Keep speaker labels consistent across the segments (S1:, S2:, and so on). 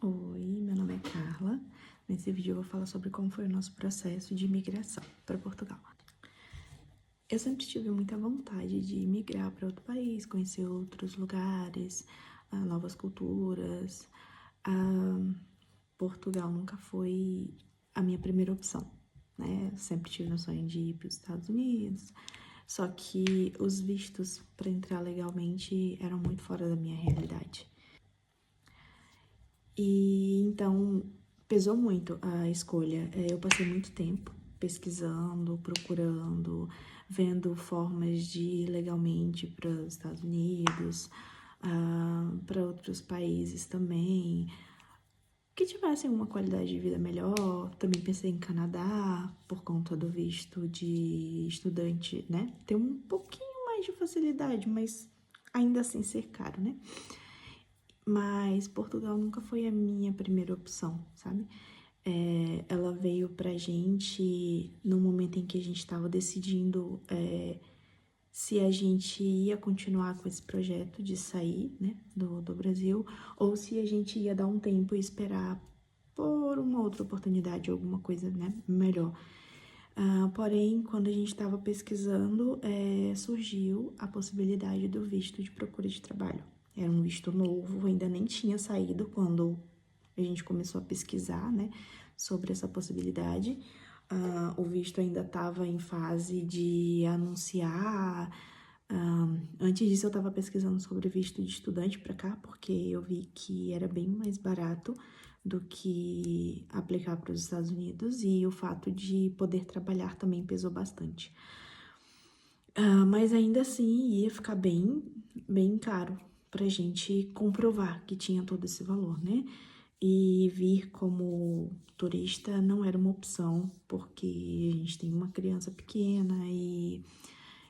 S1: Oi, meu nome é Carla. Nesse vídeo eu vou falar sobre como foi o nosso processo de imigração para Portugal. Eu sempre tive muita vontade de migrar para outro país, conhecer outros lugares, novas culturas. Portugal nunca foi a minha primeira opção, né? Eu sempre tive o sonho de ir para os Estados Unidos, só que os vistos para entrar legalmente eram muito fora da minha realidade. E então pesou muito a escolha. Eu passei muito tempo pesquisando, procurando, vendo formas de ir legalmente para os Estados Unidos, para outros países também, que tivessem uma qualidade de vida melhor. Também pensei em Canadá, por conta do visto de estudante, né? Ter um pouquinho mais de facilidade, mas ainda assim ser caro, né? Mas Portugal nunca foi a minha primeira opção, sabe? Ela veio pra gente no momento em que a gente estava decidindo se a gente ia continuar com esse projeto de sair, né, do Brasil, ou se a gente ia dar um tempo e esperar por uma outra oportunidade, alguma coisa, né, melhor. Porém, quando a gente estava pesquisando, surgiu a possibilidade do visto de procura de trabalho. Era um visto novo, ainda nem tinha saído quando a gente começou a pesquisar, né, sobre essa possibilidade. O visto ainda estava em fase de anunciar. Antes disso, eu estava pesquisando sobre visto de estudante para cá, porque eu vi que era bem mais barato do que aplicar para os Estados Unidos, e o fato de poder trabalhar também pesou bastante. Mas ainda assim ia ficar bem caro pra gente comprovar que tinha todo esse valor, né? E vir como turista não era uma opção, porque a gente tem uma criança pequena e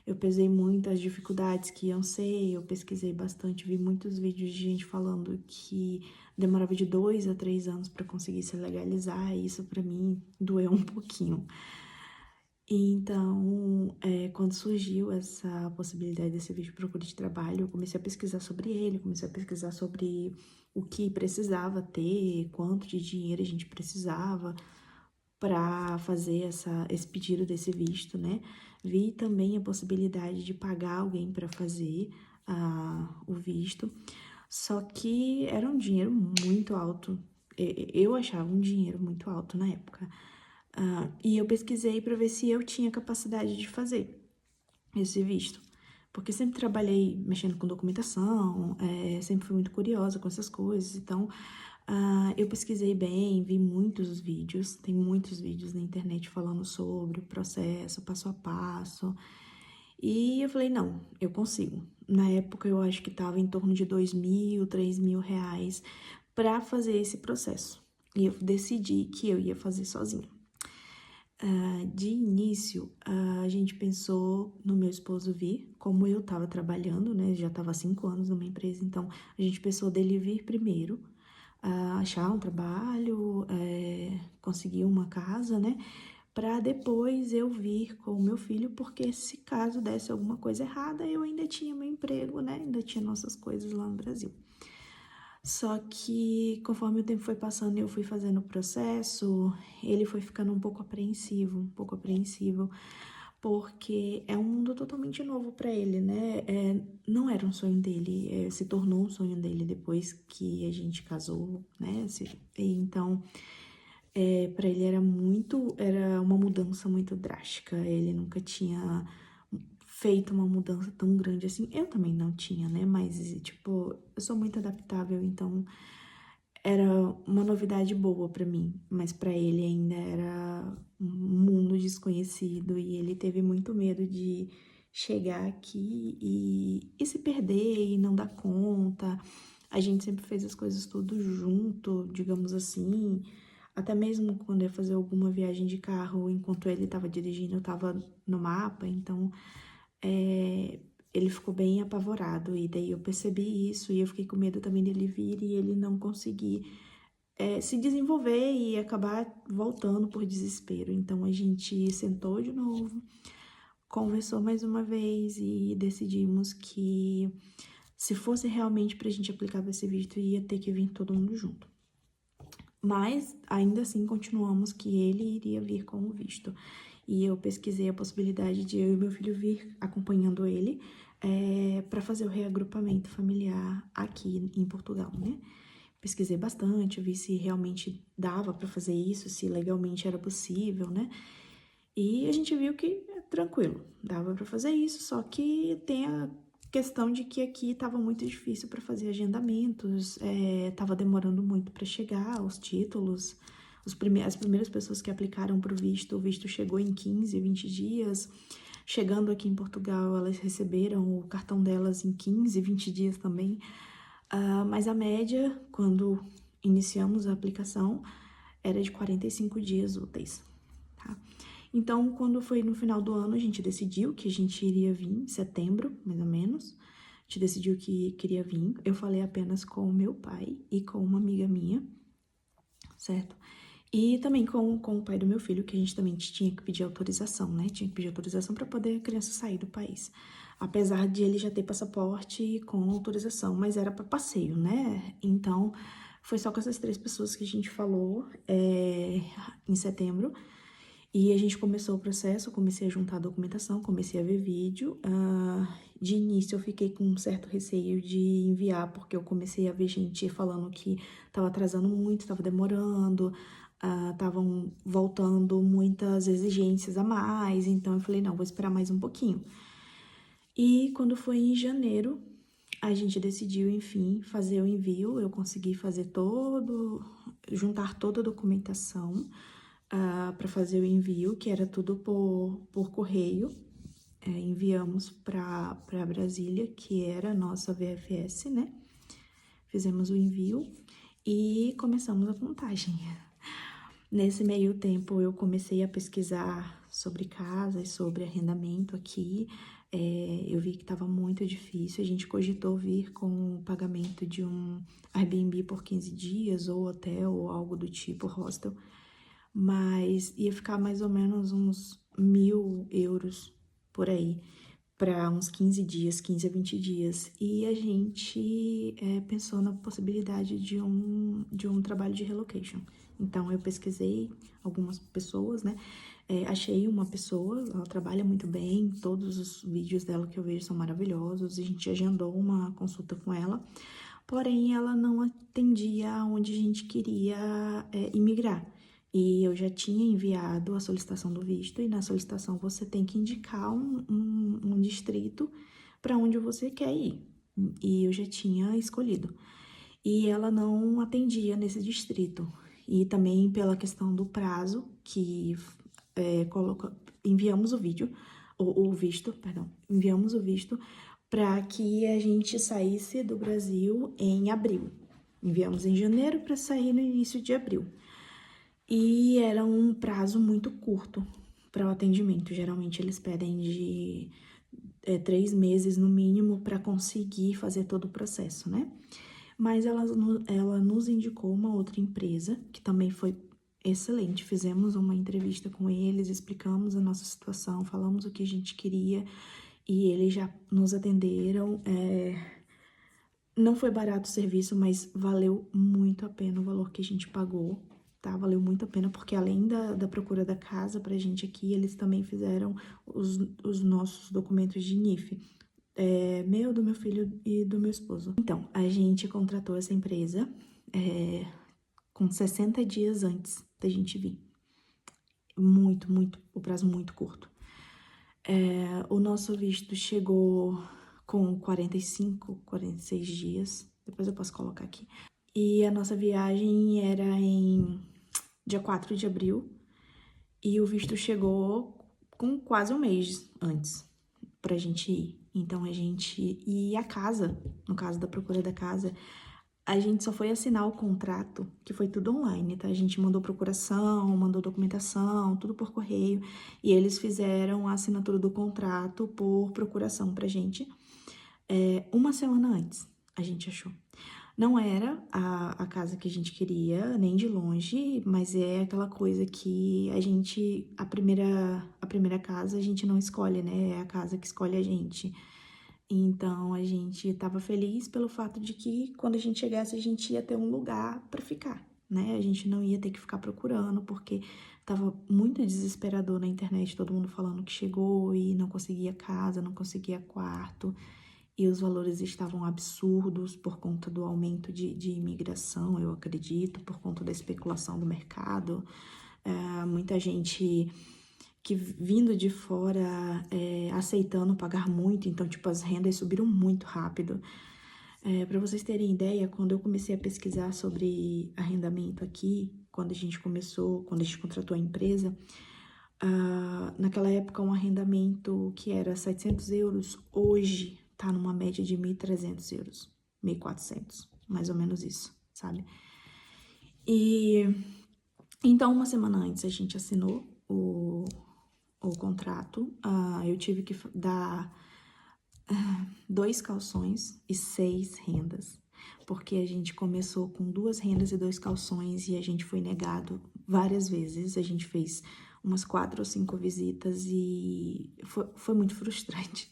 S1: eu pesei muito as dificuldades que iam ser. Eu pesquisei bastante, vi muitos vídeos de gente falando que demorava de 2 a 3 anos para conseguir se legalizar, e isso para mim doeu um pouquinho. Então, quando surgiu essa possibilidade desse visto de procura de trabalho, eu comecei a pesquisar sobre ele, comecei a pesquisar sobre o que precisava ter, quanto de dinheiro a gente precisava para fazer esse pedido desse visto, né? Vi também a possibilidade de pagar alguém para fazer o visto, só que era um dinheiro muito alto. Eu achava um dinheiro muito alto na época. E eu pesquisei para ver se eu tinha capacidade de fazer esse visto, porque sempre trabalhei mexendo com documentação, sempre fui muito curiosa com essas coisas. Então, eu pesquisei bem, vi muitos vídeos, tem muitos vídeos na internet falando sobre o processo, passo a passo, e eu falei, não, eu consigo. Na época, eu acho que estava em torno de 2.000, 3.000 reais para fazer esse processo, e eu decidi que eu ia fazer sozinha. De início, a gente pensou no meu esposo vir, como eu estava trabalhando, né? Já estava há 5 anos numa empresa, então a gente pensou dele vir primeiro, achar um trabalho, conseguir uma casa, né? Para depois eu vir com o meu filho, porque se caso desse alguma coisa errada, eu ainda tinha meu emprego, né? Ainda tinha nossas coisas lá no Brasil. Só que conforme o tempo foi passando e eu fui fazendo o processo, ele foi ficando um pouco apreensivo, porque é um mundo totalmente novo para ele, né? Não era um sonho dele, se tornou um sonho dele depois que a gente casou, né? Então, para ele era uma mudança muito drástica. Ele nunca tinha feito uma mudança tão grande assim. Eu também não tinha, né? Mas, tipo, eu sou muito adaptável, então era uma novidade boa pra mim, mas pra ele ainda era um mundo desconhecido, e ele teve muito medo de chegar aqui e se perder e não dar conta. A gente sempre fez as coisas tudo junto, digamos assim. Até mesmo quando eu ia fazer alguma viagem de carro, enquanto ele estava dirigindo, eu estava no mapa, então ele ficou bem apavorado, e daí eu percebi isso, e eu fiquei com medo também dele vir e ele não conseguir se desenvolver e acabar voltando por desespero. Então a gente sentou de novo, conversou mais uma vez e decidimos que se fosse realmente pra gente aplicar esse visto, ia ter que vir todo mundo junto. Mas, ainda assim, continuamos que ele iria vir com o visto. E eu pesquisei a possibilidade de eu e meu filho vir acompanhando ele para fazer o reagrupamento familiar aqui em Portugal, né? Pesquisei bastante, vi se realmente dava para fazer isso, se legalmente era possível, né? E a gente viu que é tranquilo, dava para fazer isso, só que tem a questão de que aqui estava muito difícil para fazer agendamentos, estava demorando muito para chegar os títulos. As primeiras pessoas que aplicaram para o visto chegou em 15, 20 dias. Chegando aqui em Portugal, elas receberam o cartão delas em 15, 20 dias também. Mas a média, quando iniciamos a aplicação, era de 45 dias úteis, tá? Então, quando foi no final do ano, a gente decidiu que a gente iria vir, em setembro, mais ou menos. A gente decidiu que queria vir. Eu falei apenas com o meu pai e com uma amiga minha, certo? E também com o pai do meu filho, que a gente também tinha que pedir autorização, né? Tinha que pedir autorização para poder a criança sair do país. Apesar de ele já ter passaporte com autorização, mas era para passeio, né? Então, foi só com essas 3 pessoas que a gente falou em setembro. E a gente começou o processo, eu comecei a juntar a documentação, comecei a ver vídeo. De início eu fiquei com um certo receio de enviar, porque eu comecei a ver gente falando que estava atrasando muito, estava demorando, estavam voltando muitas exigências a mais, então eu falei, não, vou esperar mais um pouquinho. E quando foi em janeiro, a gente decidiu, enfim, fazer o envio, eu consegui juntar toda a documentação, para fazer o envio, que era tudo por correio. Enviamos para Brasília, que era a nossa VFS, né? Fizemos o envio e começamos a contagem. Nesse meio tempo, eu comecei a pesquisar sobre casas, sobre arrendamento aqui. Eu vi que estava muito difícil. A gente cogitou vir com o pagamento de um Airbnb por 15 dias, ou hotel, ou algo do tipo, hostel. Mas ia ficar mais ou menos uns 1.000 euros por aí, para uns 15 dias, 15 a 20 dias. E a gente pensou na possibilidade de um trabalho de relocation. Então, eu pesquisei algumas pessoas, né? Achei uma pessoa, ela trabalha muito bem, todos os vídeos dela que eu vejo são maravilhosos, a gente agendou uma consulta com ela, porém, ela não atendia onde a gente queria imigrar. E eu já tinha enviado a solicitação do visto, e na solicitação você tem que indicar um distrito para onde você quer ir. E eu já tinha escolhido. E ela não atendia nesse distrito. E também pela questão do prazo, que enviamos o visto, perdão, enviamos o visto para que a gente saísse do Brasil em abril. Enviamos em janeiro para sair no início de abril. E era um prazo muito curto para o atendimento. Geralmente eles pedem de 3 meses no mínimo para conseguir fazer todo o processo, né? Mas ela nos indicou uma outra empresa que também foi excelente. Fizemos uma entrevista com eles, explicamos a nossa situação, falamos o que a gente queria e eles já nos atenderam. Não foi barato o serviço, mas valeu muito a pena o valor que a gente pagou, tá? Valeu muito a pena, porque além da procura da casa pra gente aqui, eles também fizeram os nossos documentos de NIF. Do meu filho e do meu esposo. Então, a gente contratou essa empresa com 60 dias antes da gente vir. O prazo muito curto. O nosso visto chegou com 45, 46 dias. Depois eu posso colocar aqui. E a nossa viagem era em dia 4 de abril. E o visto chegou com quase um mês antes pra gente ir. Então, E a casa, no caso da procura da casa, a gente só foi assinar o contrato, que foi tudo online, tá? A gente mandou procuração, mandou documentação, tudo por correio. E eles fizeram a assinatura do contrato por procuração pra gente. Uma semana antes, a gente achou. Não era a casa que a gente queria, nem de longe, mas é aquela coisa que a primeira casa a gente não escolhe, né? É a casa que escolhe a gente. Então, a gente tava feliz pelo fato de que quando a gente chegasse, a gente ia ter um lugar para ficar, né? A gente não ia ter que ficar procurando, porque tava muito desesperador na internet, todo mundo falando que chegou e não conseguia casa, não conseguia quarto, e os valores estavam absurdos por conta do aumento de imigração, eu acredito, por conta da especulação do mercado. Muita gente que vindo de fora aceitando pagar muito, então, tipo, as rendas subiram muito rápido. Para vocês terem ideia, quando eu comecei a pesquisar sobre arrendamento aqui, quando a gente contratou a empresa, naquela época um arrendamento que era 700 euros, hoje tá numa média de 1.300 euros, 1.400, mais ou menos isso, sabe? E então, uma semana antes a gente assinou o contrato, eu tive que dar 2 calções e 6 rendas, porque a gente começou com 2 rendas e 2 calções e a gente foi negado várias vezes. A gente fez umas 4 ou 5 visitas e foi muito frustrante.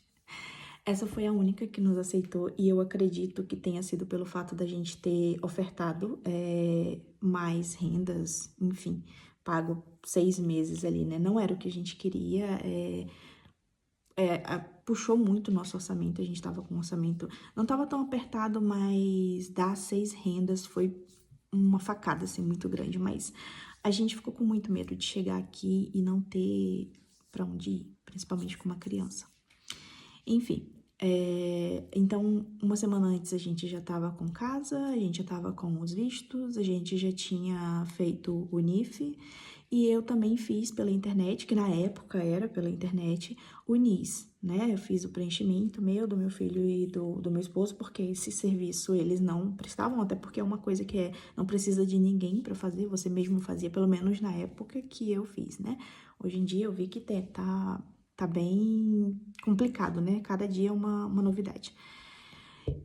S1: Essa foi a única que nos aceitou e eu acredito que tenha sido pelo fato da gente ter ofertado mais rendas, enfim, pago 6 meses ali, né? Não era o que a gente queria, puxou muito o nosso orçamento, a gente tava com um orçamento, não tava tão apertado, mas dar 6 rendas foi uma facada, assim, muito grande, mas a gente ficou com muito medo de chegar aqui e não ter pra onde ir, principalmente com uma criança. Enfim, então, uma semana antes a gente já tava com casa, a gente já tava com os vistos, a gente já tinha feito o NIF, e eu também fiz pela internet, que na época era pela internet, o NIS, né? Eu fiz o preenchimento do meu filho e do meu esposo, porque esse serviço eles não prestavam, até porque é uma coisa que não precisa de ninguém para fazer, você mesmo fazia, pelo menos na época que eu fiz, né? Hoje em dia eu vi que tá bem complicado, né? Cada dia é uma novidade.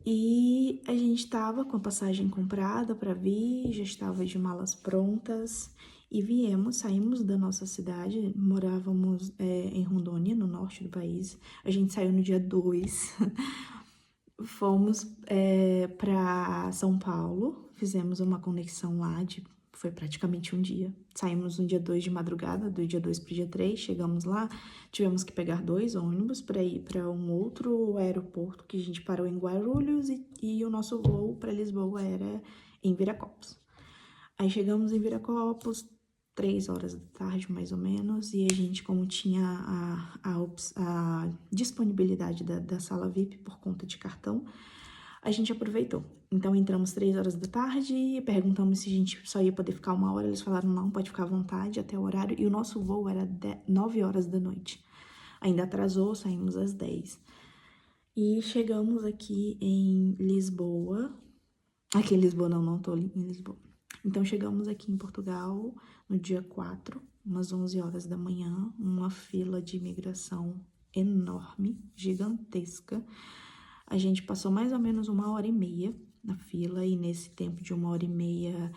S1: E a gente estava com a passagem comprada para vir, já estava de malas prontas e saímos da nossa cidade, morávamos em Rondônia, no norte do país. A gente saiu no dia 2, fomos para São Paulo, fizemos uma conexão lá foi praticamente um dia. Saímos no dia 2 de madrugada, do dia 2 para o dia 3, chegamos lá, tivemos que pegar 2 ônibus para ir para um outro aeroporto que a gente parou em Guarulhos e o nosso voo para Lisboa era em Viracopos. Aí chegamos em Viracopos, 3 horas da tarde, mais ou menos, e a gente, como tinha a disponibilidade da sala VIP por conta de cartão, a gente aproveitou. Então, entramos 3 horas da tarde, perguntamos se a gente só ia poder ficar 1 hora, eles falaram, não, pode ficar à vontade até o horário, e o nosso voo era 9 horas da noite. Ainda atrasou, saímos às 10. E chegamos aqui em Lisboa, aqui em Lisboa não tô em Lisboa. Então, chegamos aqui em Portugal no dia 4, umas 11 horas da manhã, uma fila de imigração enorme, gigantesca. A gente passou mais ou menos 1 hora e meia na fila e nesse tempo de 1 hora e meia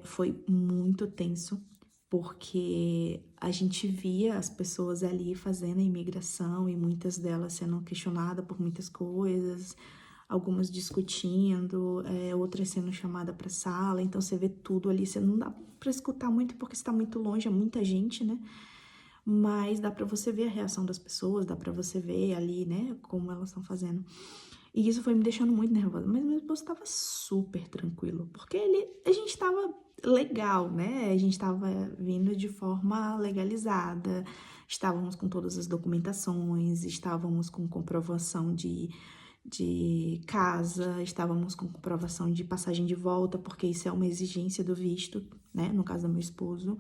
S1: foi muito tenso, porque a gente via as pessoas ali fazendo a imigração e muitas delas sendo questionadas por muitas coisas, algumas discutindo, outras sendo chamadas para sala, então você vê tudo ali, você não dá para escutar muito porque está muito longe, é muita gente, né? Mas dá para você ver a reação das pessoas, dá para você ver ali, né, como elas estão fazendo. E isso foi me deixando muito nervosa, mas meu esposo estava super tranquilo, porque a gente estava legal, né? A gente estava vindo de forma legalizada, estávamos com todas as documentações, estávamos com comprovação de casa, estávamos com comprovação de passagem de volta, porque isso é uma exigência do visto, né? No caso do meu esposo.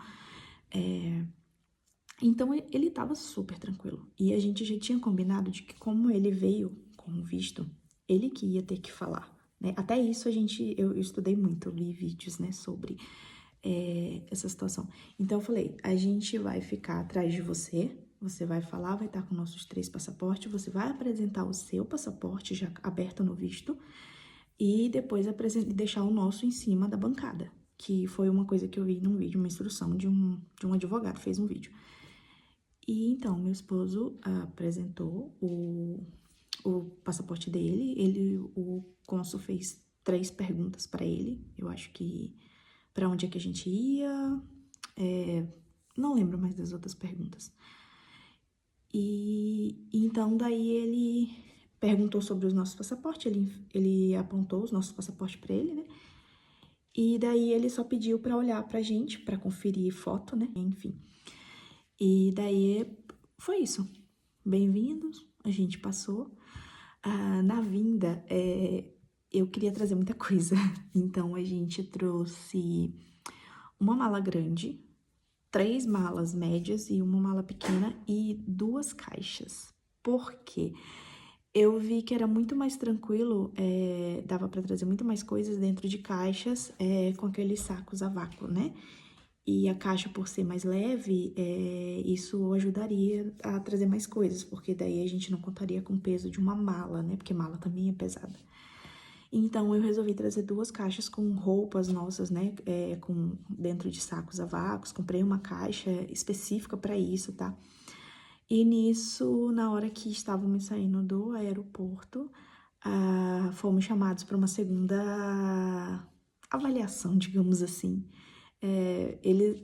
S1: Então ele estava super tranquilo. E a gente já tinha combinado de que, como ele veio com o visto, ele que ia ter que falar, né? Até isso eu estudei muito, eu li vídeos, né, sobre essa situação. Então eu falei, a gente vai ficar atrás de você, você vai falar, vai estar com nossos 3 passaportes, você vai apresentar o seu passaporte já aberto no visto e depois deixar o nosso em cima da bancada, que foi uma coisa que eu vi num vídeo, uma instrução de um advogado, fez um vídeo. E então, meu esposo apresentou o passaporte dele, o cônsul fez 3 perguntas para ele, eu acho que pra onde é que a gente ia, não lembro mais das outras perguntas. E então daí ele perguntou sobre os nossos passaportes, ele apontou os nossos passaportes pra ele, né? E daí ele só pediu pra olhar pra gente, pra conferir foto, né? Enfim. E daí foi isso. Bem-vindos, a gente passou. Na vinda, eu queria trazer muita coisa. Então a gente trouxe uma mala grande, 3 malas médias e uma mala pequena e 2 caixas. Por quê? Eu vi que era muito mais tranquilo, dava para trazer muito mais coisas dentro de caixas, com aqueles sacos a vácuo, né? E a caixa, por ser mais leve, isso ajudaria a trazer mais coisas, porque daí a gente não contaria com o peso de uma mala, né? Porque mala também é pesada. Então, eu resolvi trazer 2 caixas com roupas nossas, né? Dentro de sacos a vácuos. Comprei uma caixa específica para isso, tá? E nisso, na hora que estávamos saindo do aeroporto, fomos chamados para uma segunda avaliação, digamos assim.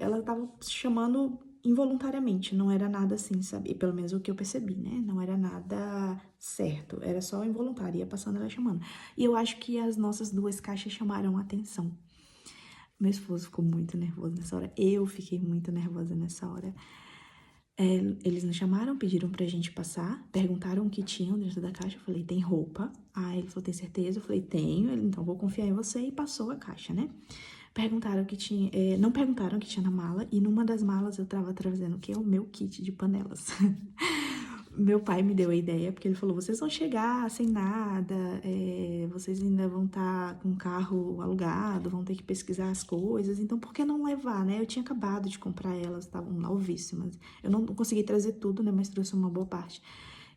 S1: Ela estava chamando involuntariamente, não era nada assim, sabe? E pelo menos o que eu percebi, né? Não era nada certo, era só involuntário, ia passando ela chamando. E eu acho que as nossas 2 caixas chamaram a atenção. Meu esposo ficou muito nervoso nessa hora, eu fiquei muito nervosa nessa hora. Eles nos chamaram, pediram pra gente passar, perguntaram o que tinham dentro da caixa. Eu falei, tem roupa? Ele falou, tem certeza? Eu falei, tenho. Ele, então vou confiar em você, e passou a caixa, né? Perguntaram o que tinha, não perguntaram o que tinha na mala, e numa das malas eu tava trazendo o que é o meu kit de panelas. Meu pai me deu a ideia, porque ele falou, vocês vão chegar sem nada, vocês ainda vão estar com o carro alugado, vão ter que pesquisar as coisas, então por que não levar, né? Eu tinha acabado de comprar elas, estavam novíssimas. Eu não consegui trazer tudo, né, mas trouxe uma boa parte.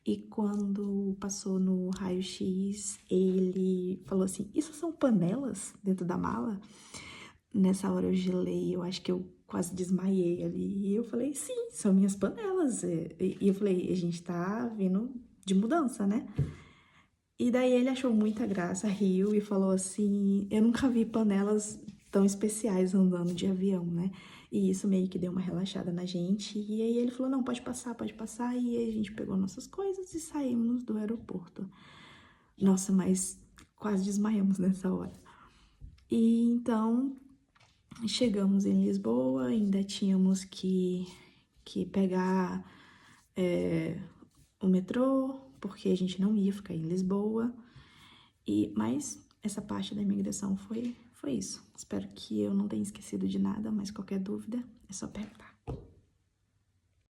S1: E quando passou no raio-x, ele falou assim, isso são panelas dentro da mala? Nessa hora eu gelei, eu acho que eu quase desmaiei ali. E eu falei, sim, são minhas panelas. E eu falei, a gente tá vindo de mudança, né? E daí ele achou muita graça, riu e falou assim, eu nunca vi panelas tão especiais andando de avião, né? E isso meio que deu uma relaxada na gente. E aí ele falou, não, pode passar, pode passar. E aí a gente pegou nossas coisas e saímos do aeroporto. Nossa, mas quase desmaiamos nessa hora. E então chegamos em Lisboa, ainda tínhamos que pegar o metrô, porque a gente não ia ficar em Lisboa. Mas essa parte da imigração foi isso. Espero que eu não tenha esquecido de nada, mas qualquer dúvida é só perguntar.